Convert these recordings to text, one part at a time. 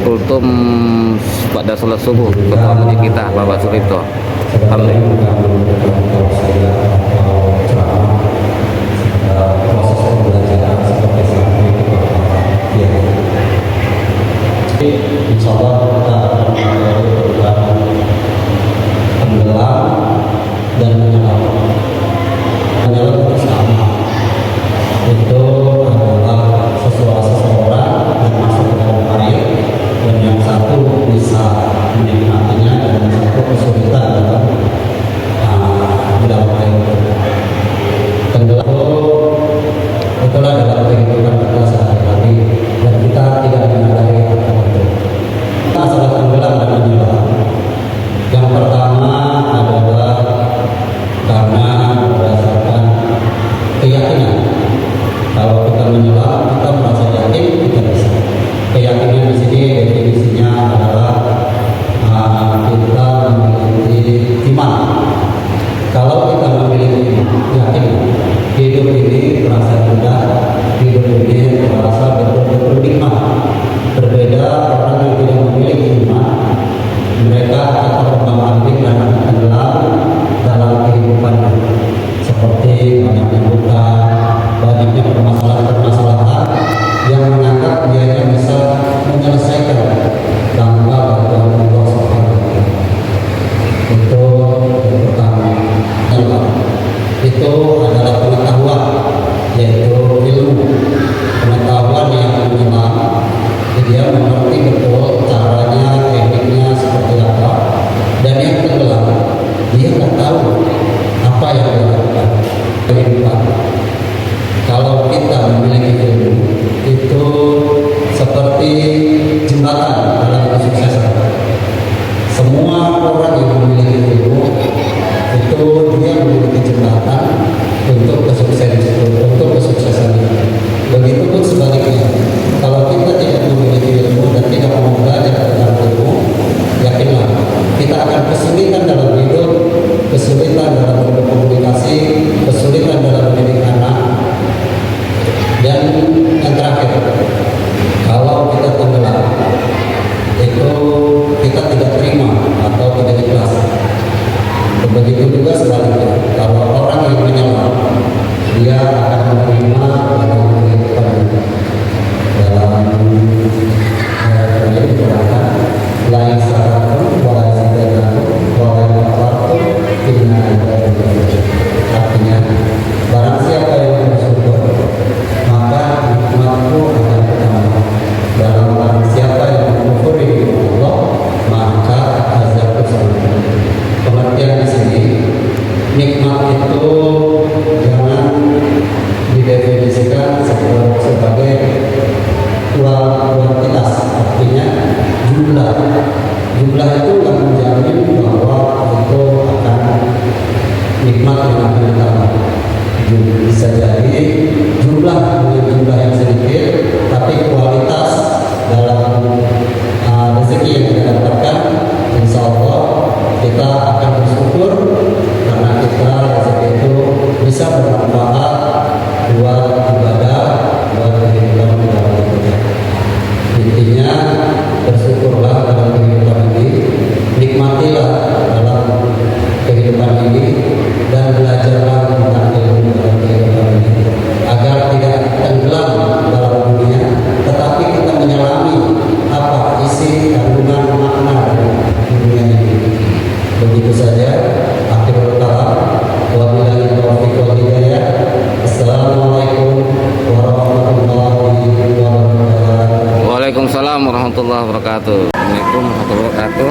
kultum pada sholat subuh ketua masjid kita Bapak Surito. Alhamdulillah. Proses pembelajaran seperti saat ini ya. Insya Allah kita akan melakukan tenggelam dan menyelam. Menyelam itu sama. Itu adalah seseorang yang masuk ke dalam air dan yang satu bisa menikmatinya dan yang satu kesulitan dalam air. Tenggelam itulah dalam kehidupan kita sehari-hari dan kita tidak menyadari apa itu. Masalah tenggelam dan menyelam. Yang pertama adalah karena berdasarkan keyakinan. Kalau kita menyelam, kita merasa yakin kita bisa. Keyakinan di sini definisinya adalah kita memiliki iman. Kalau kita memiliki yakin, hidup ini terasa mudah, hidup ini terasa betul-betul nikmat. Berbeda orang yang tidak memiliki iman, mereka akan terombang-ambing dan tenggelam dalam kehidupannya, seperti banyaknya hutang, banyaknya permasalahan-permasalahan yang menganggap dia bisa menyelesaikan tanpa bantuan Allah Subhanahu wa Ta'ala. Itu yang pertama. Itu adalah pengetahuan, yaitu ilmu. Pengetahuan yang menyelam, dia mengerti betul caranya, tekniknya seperti apa. Dan yang tenggelam, dia tidak tahu apa yang dia lakukan. Kehidupan. Kalau kita memiliki ilmu, itu seperti jembatan dalam kesuksesan. Semua orang yang memiliki ilmu itu dia memiliki jembatan untuk kesuksesan itu. Begitupun sebaliknya, kalau kita tidak memiliki ilmu dan tidak mau belajar tentang ilmu, yakinlah kita akan kesulitan dalam hidup, kesulitan dalam berkomunikasi, kesulitan dalam mendidik anak. Dan yang terakhir, kalau kita tenggelam, itu kita tidak terima atau tidak ikhlas. Begitu juga sebaliknya, kalau orang yang menyelam, dia akan menerima dalam kehidupan dalam kehidupan lain syaratun walai sidanatun walai kafartun inna ibadah. Artinya, barang siapa yang bersyukur, maka nikmatku akan bertambah. Dalam barang siapa yang mengkufuri Allah, maka azabku sangat. Pengertian di sini, nikmat itu jangan didefinisikan sebagai kuantitas, artinya jumlah. Jumlah itu nggak menjamin bahwa itu akan nikmat yang akan ditambah. Bisa jadi jumlah yang sedikit, tapi kualitas dalam rezeki yang kita dapatkan, insya Allah kita akan bersyukur karena kita rezeki itu bisa bermanfaat buat ibadah, buat kehidupan kita berikutnya. Intinya bersyukurlah dalam kehidupan ini, nikmatilah dalam kehidupan ini, dan belajarlah tentang ilmu dalam kehidupan ini agar tidak tenggelam dalam dunia, tetapi kita menyelami apa isi kandungan makna dari dunia ini. Begitu saja. Akhirul kalam. Wabillahi taufiq wal hidayah. Assalamualaikum warahmatullahi wabarakatuh. Waalaikumsalam warahmatullahi wabarakatuh. Assalamualaikum warahmatullahi wabarakatuh.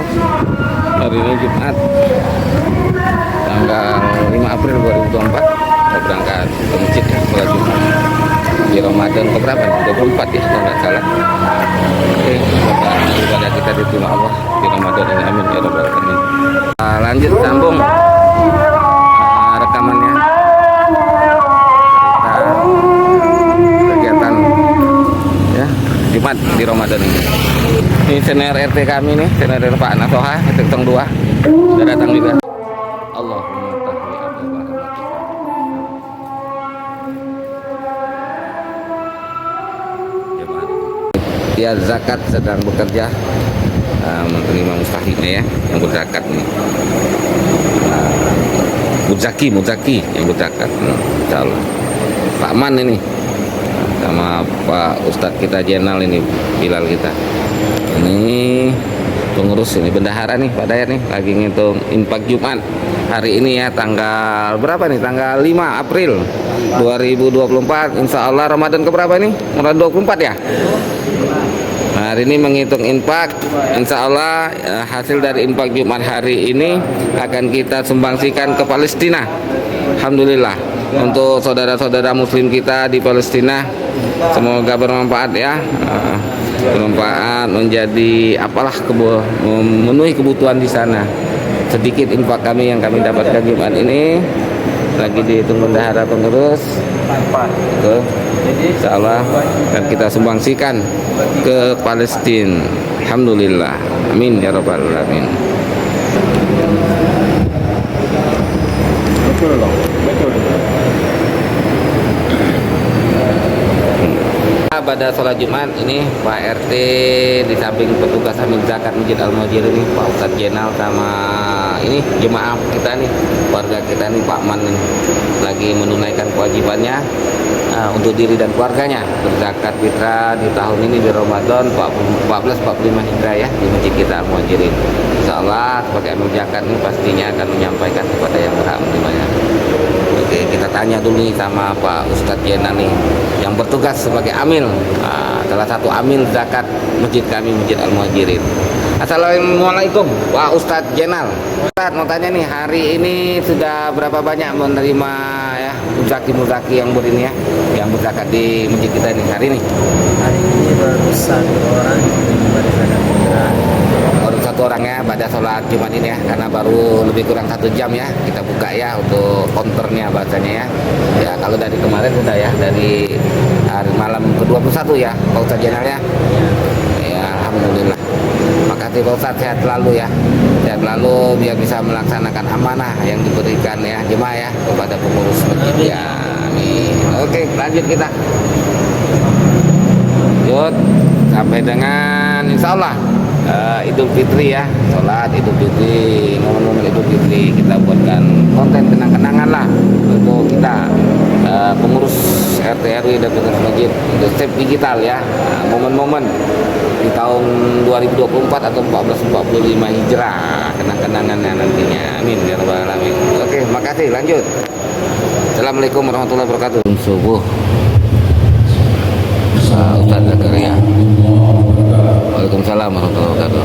Hari ini Jumat tanggal 5 April 2024. Kita berangkat ke masjid ya, sholat Jumat di Ramadan keberapa nih? 24 ya kalau nggak salah. Oke, semoga ibadah kita diterima Allah di Ramadan ini, amin ya rabbal alamin. Lanjut sambung rekamannya cerita kegiatan ya Jumat di Ramadan ini. Ini senior RT kami nih, senior RT Pak Nasoha, Tetong 2 sudah datang juga. Allahumma tahmi ababa rahmatika. panitia zakat sedang bekerja menerima mustahiknya ya, yang berzakat nih. Muzaki yang berzakat. Insyaallah. Pak Man ini sama Pak Ustadz kita Jenal ini, Bilal kita. Ini pengurus ini bendahara nih Pak Dayat nih lagi ngitung infak Jumat hari ini ya, tanggal berapa nih, tanggal 5 April 2024. Insya Allah Ramadan keberapa nih, Ramadan 24 ya. Nah, hari ini menghitung infak. Insya Allah hasil dari infak Jumat hari ini akan kita sumbangsikan ke Palestina. Alhamdulillah untuk saudara-saudara muslim kita di Palestina, semoga bermanfaat ya, bermanfaat menjadi apalah memenuhi kebutuhan di sana. Sedikit infak kami yang kami dapatkan Jumat ini lagi dihitung bendahara pengurus itu, insya Allah akan kita sumbangsikan ke Palestina. Alhamdulillah, amin ya rabbal alamin. Pada sholat Jumat ini Pak RT di samping petugas amil zakat Masjid Al-Muhajir ini, Pak Ustadz Jenal sama ini jemaah kita nih, warga kita nih, Pak Man nih, lagi menunaikan kewajibannya untuk diri dan keluarganya berzakat fitrah di tahun ini di Ramadan 1445 Hijrah ya, di masjid kita Al-Muhajirin. Insyaallah sebagai amil zakat ini pastinya akan menyampaikan kepada yang berhak menerimanya. Oke, kita tanya dulu nih sama Pak Ustadz Jenal nih yang bertugas sebagai amil, salah satu amil zakat masjid kami, Masjid Al-Muhajirin. Assalamualaikum Pak Ustadz Jenal. Ustadz mau tanya nih, hari ini sudah berapa banyak menerima ya muzaki yang berini ya, yang berzakat di masjid kita ini hari ini? Hari ini baru satu orang pada sana. Baru satu orang ya pada sholat Jumat ini ya, karena baru lebih kurang 1 jam ya kita buka ya untuk counternya bahasanya ya. Ya kalau dari kemarin sudah ya, dari hari malam ke-21 ya Pak Ustadz Jenal ya. Ya Alhamdulillah. Makasih Pak Ustadz, sehat selalu ya. Sehat selalu biar bisa melaksanakan amanah yang diberikan ya jemaah ya kepada pengurus masjid ya. Amin. Oke, lanjut kita. Yuk, sampai dengan insya Allah Idul Fitri ya, sholat Idul Fitri, momen-momen Idul Fitri kita buatkan konten kenang-kenangan lah untuk kita pengurus RT RW dan pengurus masjid untuk step digital ya, momen-momen di tahun 2024 atau 1445 Hijrah, kenang-kenangannya nantinya. Amin ya rabbal alamin. Oke, makasih, lanjut. Assalamualaikum warahmatullahi wabarakatuh. Subuh Ustaz Zakaria. Waalaikumsalam warahmatullahi wabarakatuh.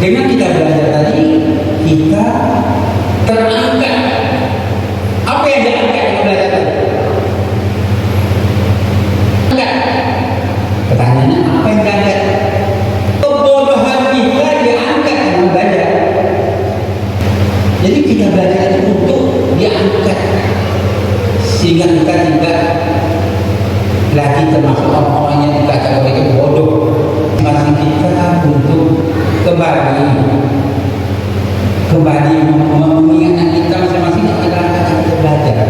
Dengan kita belajar tadi, kita terangkat. Apa yang diangkat dengan belajar tadi? Angkat. Pertanyaannya, apa yang diangkat? Kebodohan kita diangkat. sehingga kita tidak lagi termasuk orang-orang yang dikatakan bodoh. Masih kita untuk kembali mengingatkan kita masing-masing adalah kita belajar.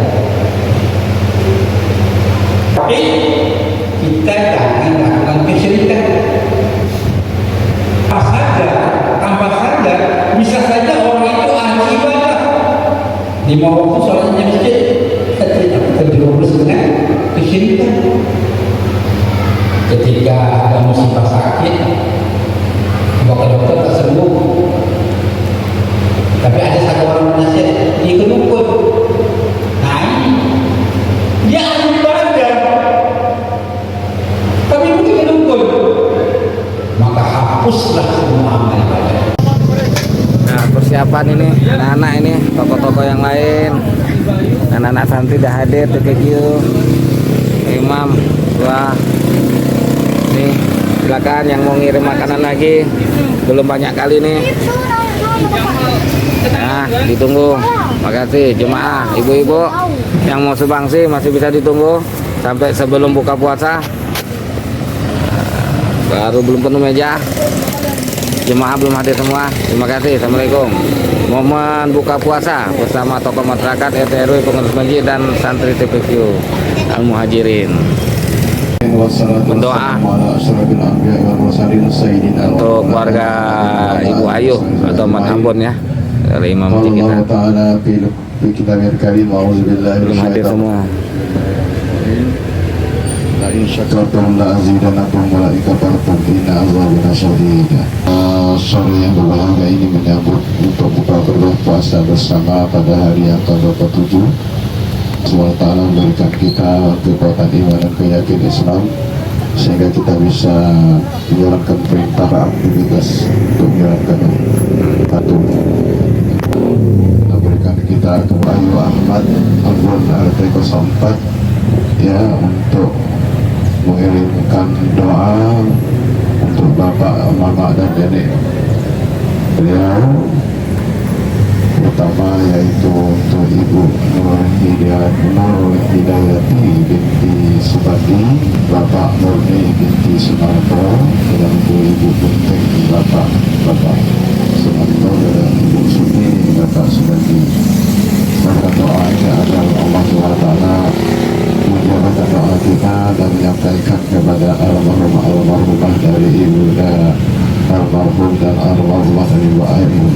Tapi kita jangan lakukan kesyirikan. Tanpa sadar, bisa saja orang itu ahli ibadah. 5 waktu sholatnya masjid, terjerumus dengan kesyirikan. Ketika ada musibah sakit, bawa dokter tak sembuh. Tapi ada satu orang nasihat, dia ke dukun. Nah ini, dia ahli ibadah, tapi bukan ke dukun. Maka hapuslah semua amal ibadah. Nah, persiapan ini anak-anak ini, tokoh-tokoh yang lain, anak-anak santri dah hadir TPQ, imam, wah, nih silakan yang mau ngirim makanan lagi, belum banyak kali nih. Nah, ditunggu. Makasih jemaah, ibu-ibu yang mau sumbangsi masih bisa ditunggu sampai sebelum buka puasa. Baru belum penuh meja. Jemaah belum hadir semua. Terima kasih. Assalamualaikum. Momen buka puasa bersama tokoh masyarakat, RT RW, pengurus masjid dan santri TPQ Al-Muhajirin. Berdoa untuk keluarga Ibu Ayu atau Mat Ambon ya, dari imam kita. Belum hadir semua. In syakartum la azidannakum wa la in kafartum inna azabi lasyadid. Sore yang berbahagia ini menyambut untuk buka berpuasa bersama pada hari yang ke-27. Semoga Allah memberikan kita kekuatan iman dan keyakinan Islam sehingga kita bisa menjalankan perintah aktivitas untuk menjalankan patuh. Memberikan kita Ayu Ahmad Ambon RT 04 ya, untuk mengirimkan doa untuk bapak, mama dan nenek beliau, pertama yaitu untuk ibu Nur Hidayati binti Subandi, bapak Murni binti Sumarto, dan ibu Bunting bapak Sumarto, dan ibu Suni bapak Subandi. Maka doa ini adalah Allah SWT menjawabkan doa kita dan menyampaikan kepada almarhumah dari ibu dan almarhum dan almarhumah dari ibu Ayu.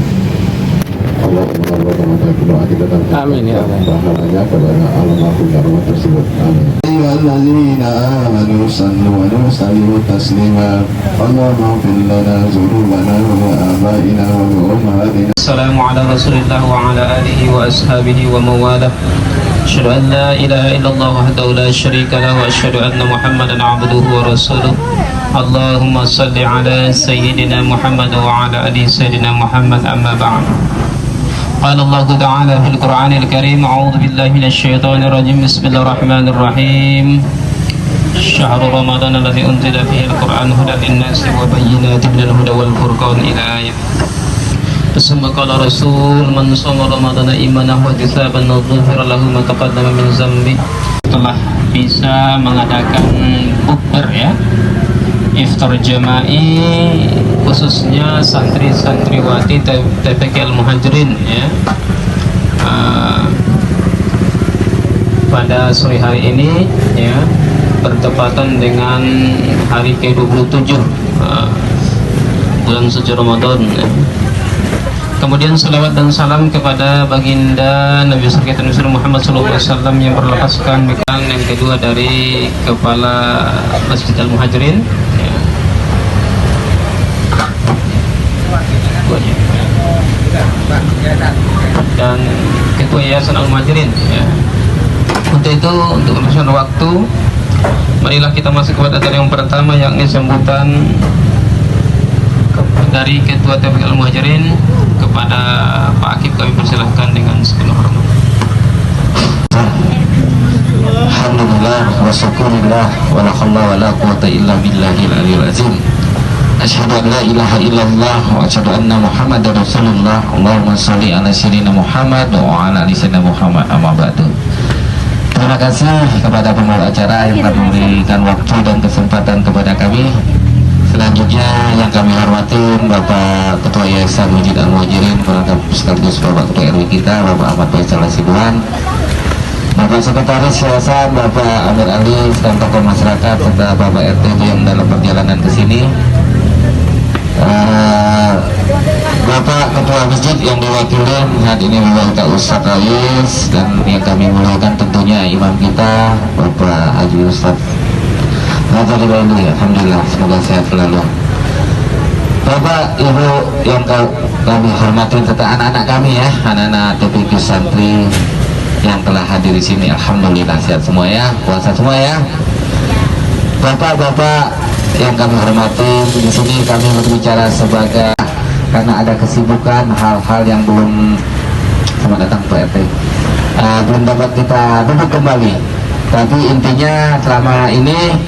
Allah mengabulkan doa kita dan Amin ya Allah. pahalanya kepada almarhum dan almarhum tersebut. Amin. Ayyuhallazina amanu sallu wa sallimu taslima. Allahumma ighfir lana dzunubana wa abaina wa ummahatina. Assalamu ala Rasulillah wa ala alihi wa ashabihi wa mawalah. Asyhadu an la ilaha illallah wahdahu la syarika lahu wa asyhadu anna Muhammadan abduhu wa rasuluh. Allahumma salli ala sayyidina Muhammad wa ala ali sayyidina Muhammad, amma ba'd. قال الله تعالى في القرآن الكريم أعوذ بالله من الشيطان الرجيم بسم الله الرحمن الرحيم شهر رمضان الذي أنزل فيه القرآن هدى للناس وبينات من الهدى والفرقان إلى آية. ثم قال رسول من صام رمضان إيمانا واحتسابا غفر له ما تقدم من ذنبه. Setelah bisa mengadakan bukber ya, iftar jama'i khususnya santri-santriwati TPQ Al-Muhajirin ya, pada sore hari ini ya, bertepatan dengan hari ke-27 bulan suci Ramadan ya. Kemudian salawat dan salam kepada baginda Nabi kita Muhammad SAW yang berlepaskan bekal yang kedua dari kepala Masjid Al-Muhajirin ya. Dan ketua Yayasan Al-Muhajirin ya. Untuk itu, untuk urusan waktu, marilah kita masuk kepada acara yang pertama, yakni sambutan dari ketua TPQ Al-Muhajirin kepada Pak Akib. Kami persilahkan dengan sepenuh hormat. Alhamdulillah wa syukurillah wa la hawla wa la quwwata illa billahil aliyyil azim. Asyhadu an la ilaha illallah wa asyhadu anna Muhammadar Rasulullah. Allahumma shalli ala sayyidina Muhammad wa ala ali sayyidina Muhammad, amma ba'du. terima kasih kepada pembawa acara yang telah memberikan waktu dan kesempatan kepada kami. Selanjutnya yang kami hormati Bapak Ketua Yayasan Masjid Al-Muhajirin, sekaligus Bapak Ketua RW kita, Bapak Ahmad Faisal Hasibuan, Bapak Sekretaris Yayasan, Bapak Amir Ali, dan tokoh masyarakat, serta Bapak RT yang dalam perjalanan ke sini. Bapak Ketua Masjid yang diwakili saat ini Bapak Ustadz Rais, dan yang kami muliakan tentunya imam kita Bapak Haji Ustadz Alhamdulillah, semoga sehat selalu. Bapak, Ibu yang kami hormati, serta anak-anak kami ya, anak-anak TPQ santri yang telah hadir di sini, alhamdulillah sehat semua ya, puasa semua ya. Bapak-bapak yang kami hormati, di sini kami berbicara sebagai karena ada kesibukan hal-hal yang belum, selamat datang Pak RT, belum dapat kita duduk kembali. Tapi intinya selama ini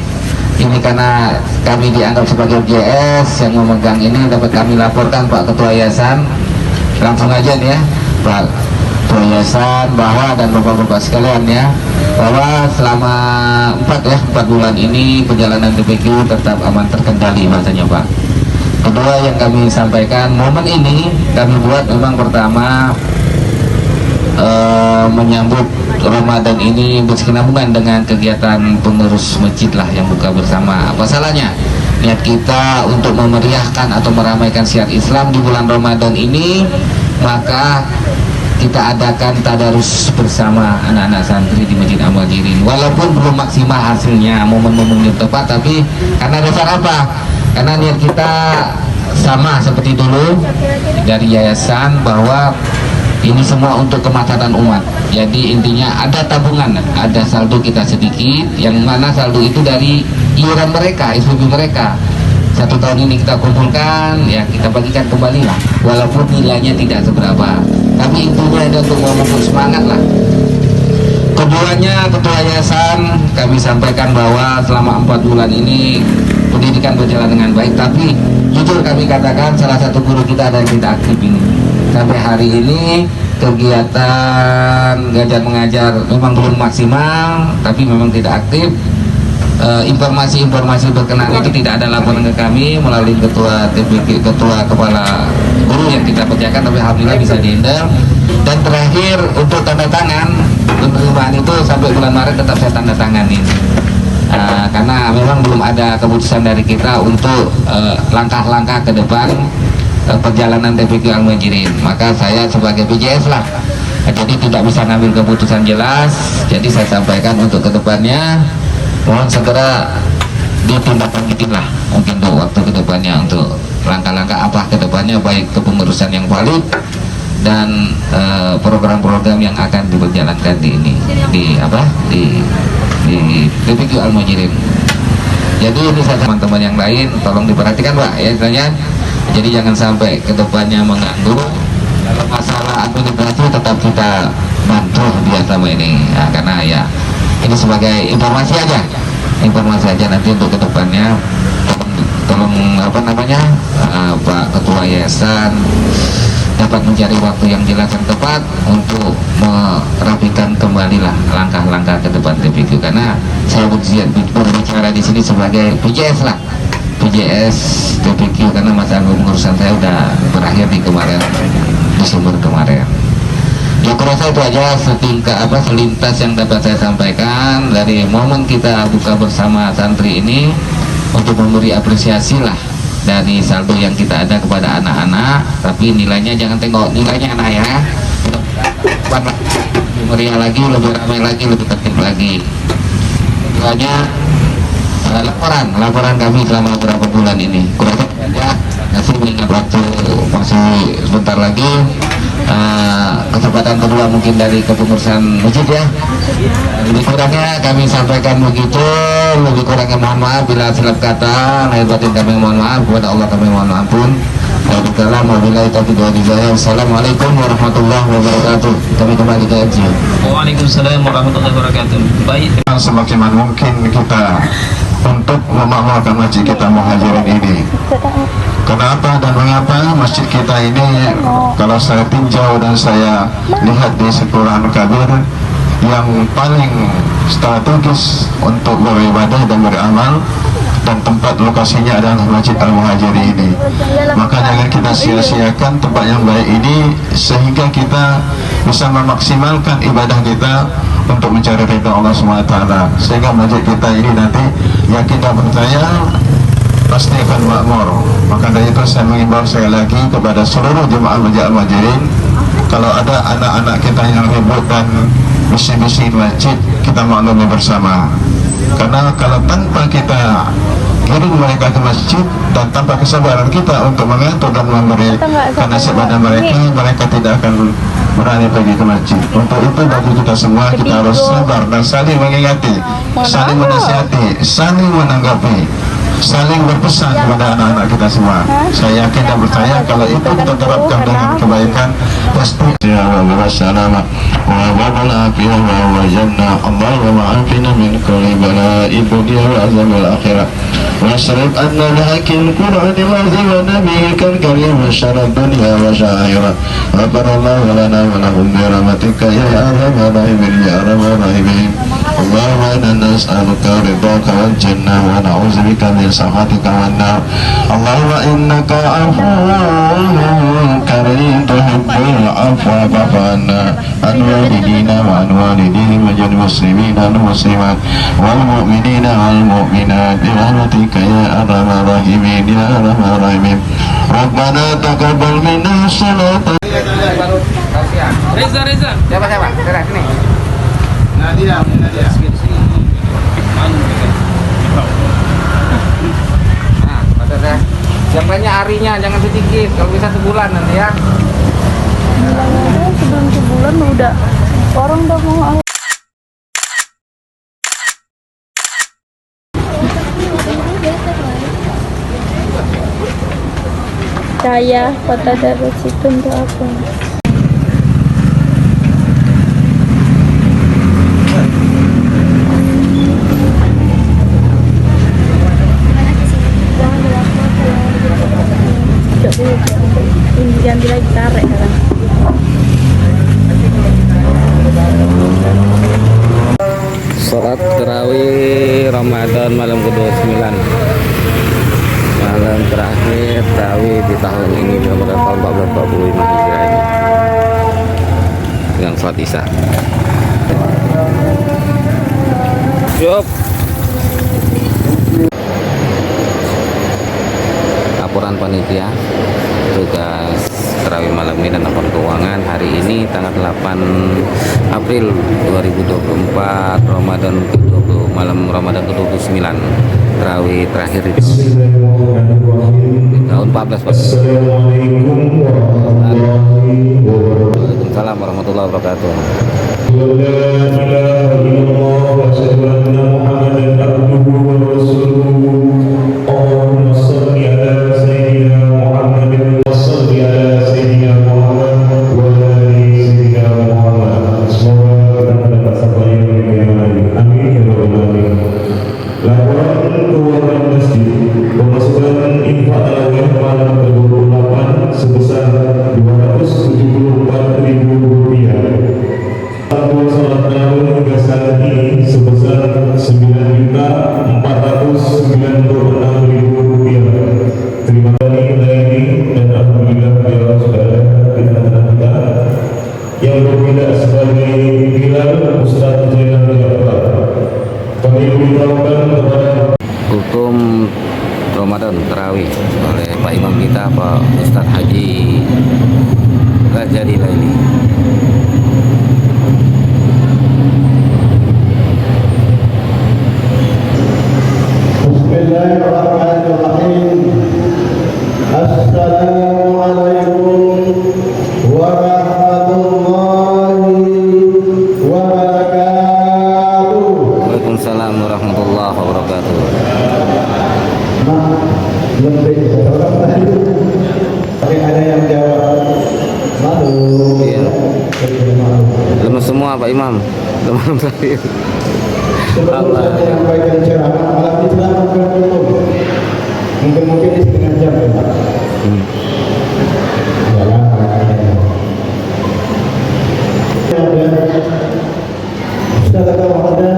karena kami dianggap sebagai JS yang memegang ini, dapat kami laporkan Pak Ketua Yayasan langsung aja nih ya, Pak Ketua Yayasan bahwa, dan Bapak-bapak sekalian ya, bahwa selama 4 bulan ini perjalanan TPQ tetap aman terkendali bahasanya Pak. Kedua yang kami sampaikan, momen ini kami buat memang pertama menyambut Ramadan ini berkesinambungan dengan kegiatan pengurus masjid lah yang buka bersama. Apa salahnya niat kita untuk memeriahkan atau meramaikan syiar Islam di bulan Ramadan ini, maka kita adakan tadarus bersama anak-anak santri di Masjid Al-Muhajirin. Walaupun belum maksimal hasilnya, momen-momen yang tepat, tapi karena dasar apa? Karena niat kita sama seperti dulu dari yayasan, bahwa ini semua untuk kemaslahatan umat. Jadi intinya ada tabungan, ada saldo kita sedikit, yang mana saldo itu dari iuran mereka, SPP mereka. 1 tahun ini kita kumpulkan, ya kita bagikan kembali lah, walaupun nilainya tidak seberapa. Tapi intinya ada untuk memupuk semangat lah. Keduanya, Ketua Yayasan, kami sampaikan bahwa selama 4 bulan ini pendidikan berjalan dengan baik, tapi jujur kami katakan salah satu guru kita ada yang tidak aktif ini. Sampai hari ini kegiatan ngajar mengajar memang belum maksimal, tapi memang tidak aktif. Informasi-informasi berkenaan itu tidak ada laporan ke kami melalui ketua TPQ, ketua kepala guru yang kita kerjakan, tapi alhamdulillah bisa dihandle. Dan terakhir untuk tanda tangan penerimaan itu sampai bulan Maret tetap saya tanda tanganin. Karena memang belum ada keputusan dari kita untuk langkah-langkah ke depan perjalanan TPQ Al-Muhajirin. Maka saya sebagai PJS lah, jadi tidak bisa ngambil keputusan jelas. Jadi saya sampaikan untuk kedepannya mohon segera ditindaklanjutin lah, mungkin untuk waktu kedepannya, untuk langkah-langkah apa kedepannya, baik kepengurusan yang valid dan program-program yang akan diberjalankan di ini, di TPQ Al-Muhajirin. Jadi ini saya teman-teman yang lain tolong diperhatikan Pak ya, misalnya. Jadi jangan sampai kedepannya mengganggu. Kalau masalah administrasi tetap kita bantu dia sama ini, nah, karena ya ini sebagai informasi aja nanti untuk kedepannya. Tolong Pak Ketua Yayasan dapat mencari waktu yang jelas dan tepat untuk merapikan kembali lah langkah-langkah ke depan TPQ, karena saya berbicara di sini sebagai PJS lah, PJS TPQ, karena masa pengurusan saya udah berakhir di kemarin, Desember kemarin. Ya kurasa itu aja selintas yang dapat saya sampaikan dari momen kita buka bersama santri ini, untuk memberi apresiasi lah dari saldo yang kita ada kepada anak-anak. Tapi nilainya jangan tengok nilainya anak ya, lebih meriah lagi, lebih ramai lagi, lebih tertib lagi. Keduanya laporan kami selama beberapa bulan ini kurasa aja, masih mengingat waktu masih sebentar lagi. Kesempatan kedua mungkin dari kepengurusan masjid ya. Lebih kurangnya kami sampaikan begitu, lebih kurangnya mohon maaf bila silap kata, lahir batin kami mohon maaf, kepada Allah kami mohon ampun. Assalamualaikum warahmatullahi wabarakatuh. Kami kembali ke MJ. Waalaikumsalam warahmatullahi wabarakatuh. Baik, Semaksimal mungkin kita untuk memakmurkan masjid kita Muhajirin ini. Kenapa dan mengapa masjid kita ini, kalau saya tinjau dan saya lihat di Sekolah Kabir, yang paling strategis untuk beribadah dan beramal, dan tempat lokasinya adalah Masjid Al-Muhajirin ini. Maka jangan kita sia-siakan tempat yang baik ini, sehingga kita bisa memaksimalkan ibadah kita untuk mencari ridha Allah SWT, sehingga masjid kita ini nanti yang kita percaya pasti akan makmur. Maka dari itu saya mengimbau sekali lagi kepada seluruh jemaah Masjid Al-Muhajirin, kalau ada anak-anak kita yang ribut dan bisi-bisi masjid, kita maklumi bersama. Karena kalau tanpa kita kirim mereka ke masjid dan tanpa kesabaran kita untuk mengatur dan memberikan nasib pada mereka, mereka tidak akan berani pergi ke masjid. Untuk itu bagi kita semua, kita harus sabar dan saling mengingati, saling menasihati, saling menanggapi, saling berpesan kepada anak-anak kita semua. Saya yakin dan percaya kalau itu kita terapkan dengan kebaikan, pasti ya wassalam wa wal afiyah wa jannah. Allahumma afina min kulli bala'i dunya wa azabul akhirah. واشرب أن الحق القرآن العظيم ونبيك الكريم شر الدنيا وشاعرة غفر الله لنا ولهم برحمتك يا أرحم الراحمين يا أرحم الراحمين. اللهم إنا نسألك رضاك والجنة ونعوذ بك من سخطك والنار. اللهم إنك عفو كريم تحب العفو فاعف عنا عن والدينا وعن والديهم وجميع المسلمين والمسلمات والمؤمنين والمؤمنات برحمتك يا أرحم الراحمين يا أرحم الراحمين. ربنا تقبل منا الصلاة. Reza. Siapa? Serah sini. Nadia. Nah, maksud saya, siapanya harinya jangan sedikit, kalau bisa sebulan nanti ya. Sebelum sebulan udah orang udah mau. Saya kota Darus itu untuk apa? Ini diambil lagi, tarik sekarang. Sholat tarawih Ramadan malam ke-29, malam terakhir tarawih di tahun ini, pada tahun 1445 Hijriah ini, dengan sholat isya. Yup. Laporan panitia tugas tarawih malam ini dan laporan keuangan hari ini tanggal 8 April 2024, malam Ramadan ke-29, tarawih terakhir di tahun 14. Waalaikumsalam warahmatullahi wabarakatuh. Hukum Ramadan tarawih oleh Pak Imam kita, Pak Ustadz Haji Rajadi Laili. Bismillahirrahmanirrahim. Assalamualaikum warahmatullahi wabarakatuh. Waalaikumsalam warahmatullahi wabarakatuh. Tapi ada yang jawab malu. Iya. Lemes semua Pak Imam. Lemes terakhir. Sebelum saya menyampaikan ceramah, malah diceramahkan dulu. Mungkin di setengah jam ya Pak. Jalan Ustaz atau ada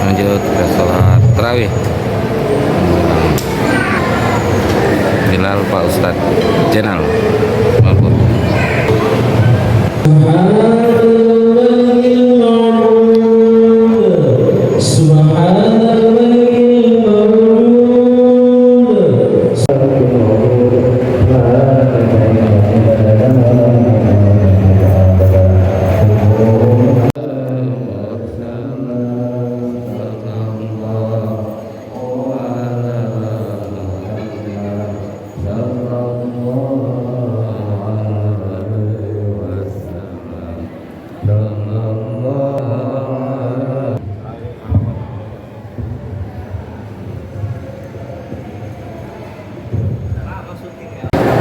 lanjut kita sholat tarawih. Bilal Pak Ustadz Jenal. Mampun.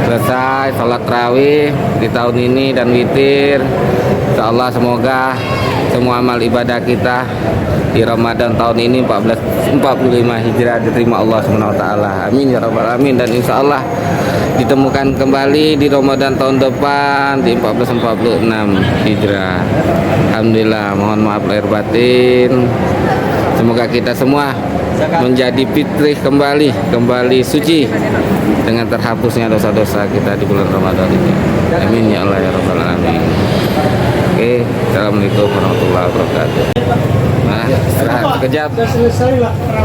Selesai sholat tarawih di tahun ini dan witir. Insyaallah semoga semua amal ibadah kita di Ramadan tahun ini 1445 Hijrah diterima Allah SWT. Amin ya rabbal alamin. Dan insyaallah ditemukan kembali di Ramadan tahun depan di 1446 Hijrah. Alhamdulillah, mohon maaf lahir batin. Semoga kita semua menjadi fitrih kembali suci dengan terhapusnya dosa-dosa kita di bulan Ramadan ini. Amin ya Allah ya rabbal alamin. Oke, assalamualaikum warahmatullahi wabarakatuh. Nah, istirahat sekejap,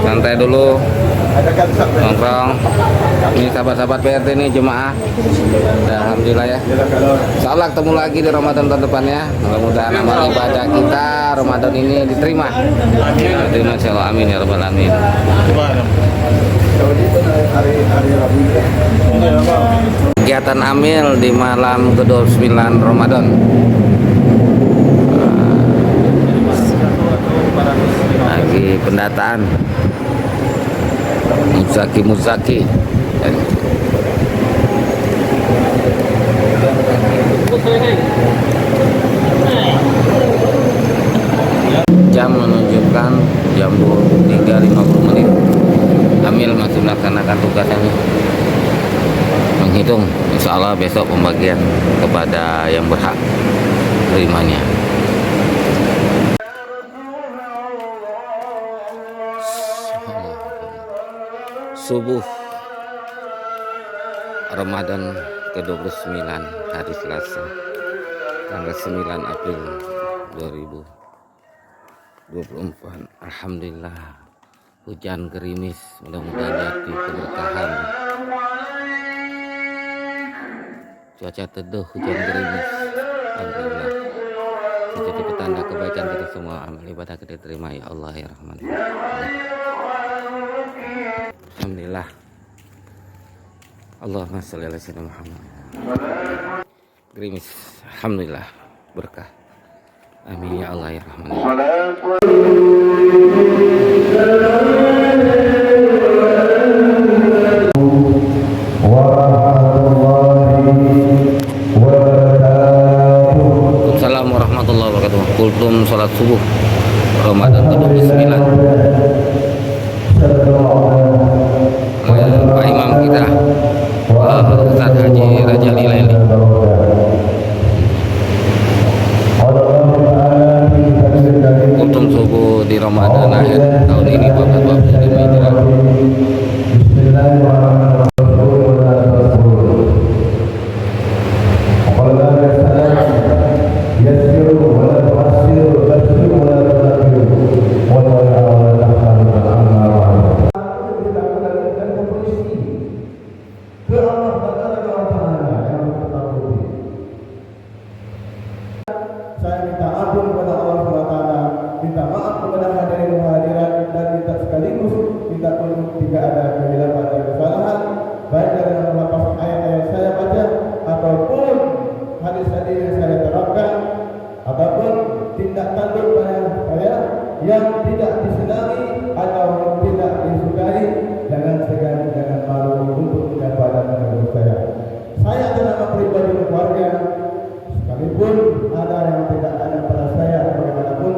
santai dulu, nongkrong. Ini sahabat-sahabat PRT nih jemaah. Nah, alhamdulillah ya. Insyaallah ketemu lagi di Ramadan tahun depannya. Mudah-mudahan amal ibadah kita Ramadan ini diterima. Diterima insyaallah, amin ya rabbal alamin. Kegiatan Amil di malam ke-29 Ramadan. Lagi pendataan Muzaki jam menunjukkan jam 23.50 menit. Amil masih melaksanakan tugasnya, menghitung. Insya Allah besok pembagian kepada yang berhak terimanya. Subuh Ramadan ke-29 hari Selasa tanggal 9 April 2024. Alhamdulillah, hujan gerimis, mudah-mudahan jadi keberkahan. Cuaca teduh, hujan gerimis, alhamdulillah menjadi petanda kebaikan kita semua. Amal ibadah kita terima ya Allah ya Rahman. Alhamdulillah. Allahumma sholli ala sayyidina Muhammad. Gerimis, alhamdulillah, berkah. Amin ya Allah ya Rahman. Assalamualaikum warahmatullahi wabarakatuh. Kultum salat subuh Ramadan ke-29. Pak Imam kita Ustaz Haji Raja Lilaili. Kultum subuh di Ramadan akhir tahun ini 1445 Hijrah. Saya minta ampun kepada Allah SWT, minta maaf kepada hadirin hadirat, dan minta sekaligus minta tolong jika ada kehilapan dan kesalahan, baik dalam melapas ayat-ayat saya baca ataupun hadis-hadis yang saya terapkan ataupun tindak tanduk pada saya yang tidak disenangi atau tidak disukai. Jangan segan, jangan malu untuk menyampaikan kepada saya. Saya adalah pribadi keluarga. Sekalipun ada yang tidak ada pada saya, bagaimanapun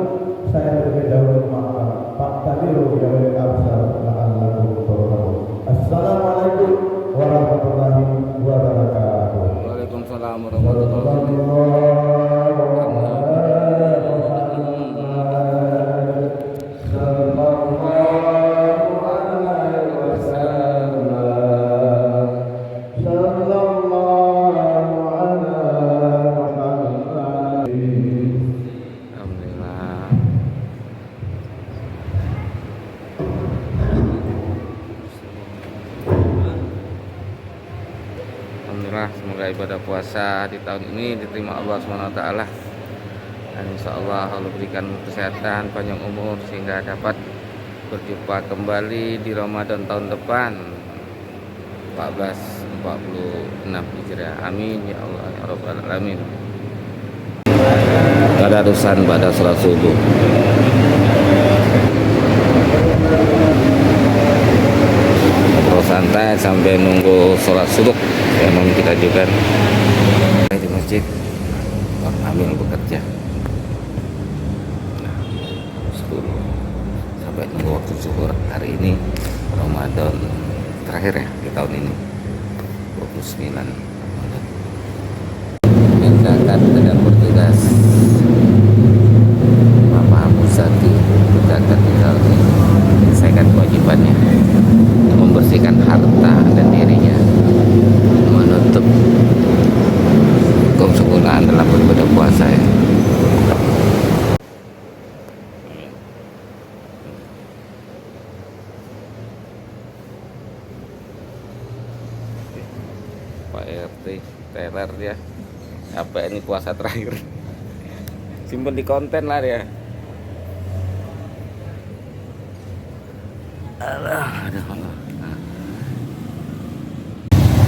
saya terlebih dahulu memaafkan. Pak Tadiru ya wali absar la'allakum turhamun. Assalamualaikum warahmatullahi wabarakatuh. Waalaikumsalam warahmatullahi wabarakatuh. semoga ibadah puasa di tahun ini diterima Allah SWT. Dan insya Allah Allah berikan kesehatan, panjang umur sehingga dapat berjumpa kembali di Ramadan tahun depan 1446 Hijriah. Amin ya Allah ya Rabbal Alamin. Tadarusan pada salat subuh. Terus santai sampai nunggu sholat subuh. Memang kita juga di masjid Amil bekerja. Nah, 10 sampai nunggu waktu zuhur. Hari ini Ramadan terakhir ya di tahun ini 29 Ramadan. Zakat sedang bertugas Bapak Musati zakat di tahun ini menyelesaikan kewajibannya untuk membersihkan harta dan dirinya, menutup kesempurnaan dalam beribadah puasa ya. Pak RT teler dia apa ini puasa terakhir simpen di konten lah dia.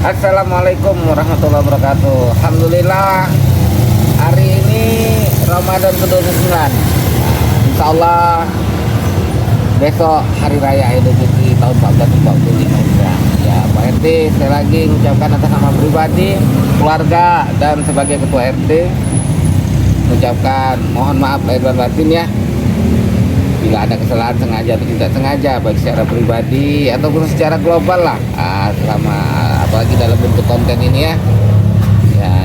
Assalamualaikum warahmatullahi wabarakatuh. Alhamdulillah hari ini Ramadan ke-29. Insya Allah besok hari raya Idul Fitri tahun 1445 ya. Pak RT sekali lagi mengucapkan atas nama pribadi, keluarga dan sebagai ketua RT mengucapkan mohon maaf lahir dan batin ya bila ada kesalahan sengaja atau tidak sengaja, baik secara pribadi ataupun secara global lah. Selama apalagi dalam bentuk konten ini ya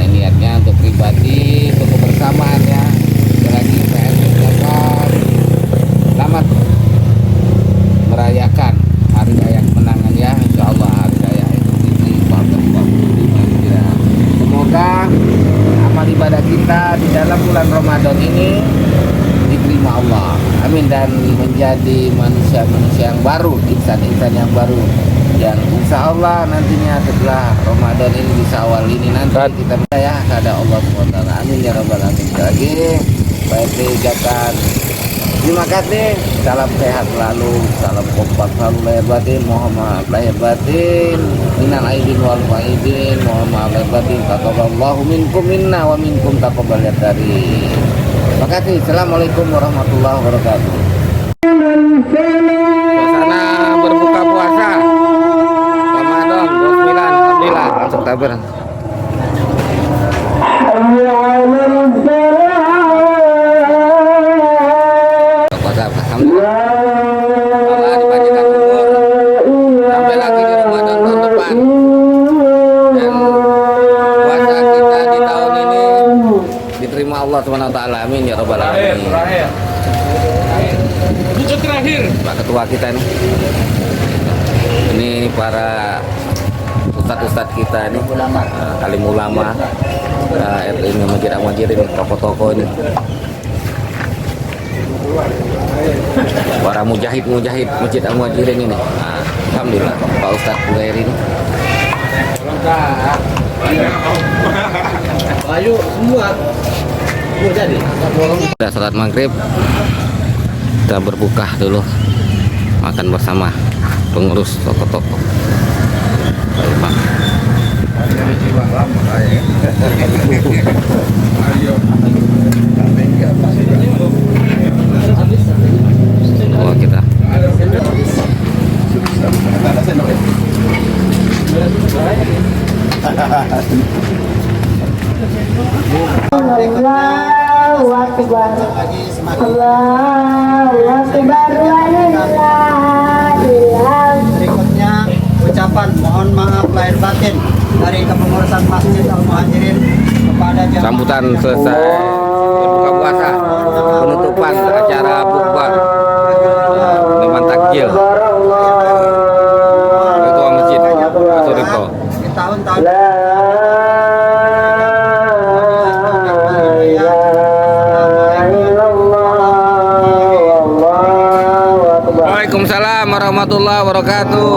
niatnya untuk pribadi, untuk kebersamaan ya. Sekali lagi saya mengucapkan selamat merayakan hari raya kemenangan ya, insya Allah hari raya Idul Fitri 1445 Hijriah. Semoga amal ibadah kita di dalam bulan Ramadan ini diterima Allah, amin, dan menjadi manusia-manusia yang baru, insan-insan yang baru, yang insya Allah nantinya setelah Ramadan ini di Syawal ini nanti kita percaya kepada Allah SWT. Amin ya Rabbal Alamin. Sekali lagi Pak RT ucapkan terima kasih, salam sehat selalu, salam kompak selalu lahir batin, mohon maaf lahir batin, minal aidin wal faidin, mohon maaf lahir batin, taqabbalallahu minkum minna wa minkum taqabbal ya karim. Terima kasih. Assalamualaikum warahmatullahi wabarakatuh. Suasana berbuka puasa Ramadan 29, alhamdulillah langsung tabur. Puasa alhamdulillah. Allah dipanjangkan umur sampai lagi di Ramadan tahun depan. Dan puasa kita di tahun ini diterima Allah SWT. Amin ya Rabbal Alamin. Pak Ketua kita ini para ustadz-ustadz kita ini, alim ulama, ini Masjid Al-Muhajirin, tokoh-tokoh ini, para mujahid-mujahid Masjid Al-Muhajirin ini. Alhamdulillah Pak Ustadz Bukairi ini. Ayo semua jadi. Sudah salat maghrib, kita berbuka dulu, makan bersama pengurus tokoh-tokoh. Baik Pak. Oh kita. Allahu Akbar. Allahu Akbar. Berikutnya ucapan mohon maaf lahir batin dari kepengurusan Masjid Al-Muhajirin kepada jamaah Sambutan selesai berbuka puasa, penutupan acara bukber dengan takjil. Ketua masjid Pak Suriko. di tahun-tahun Waalaikumsalam warahmatullahi wabarakatuh.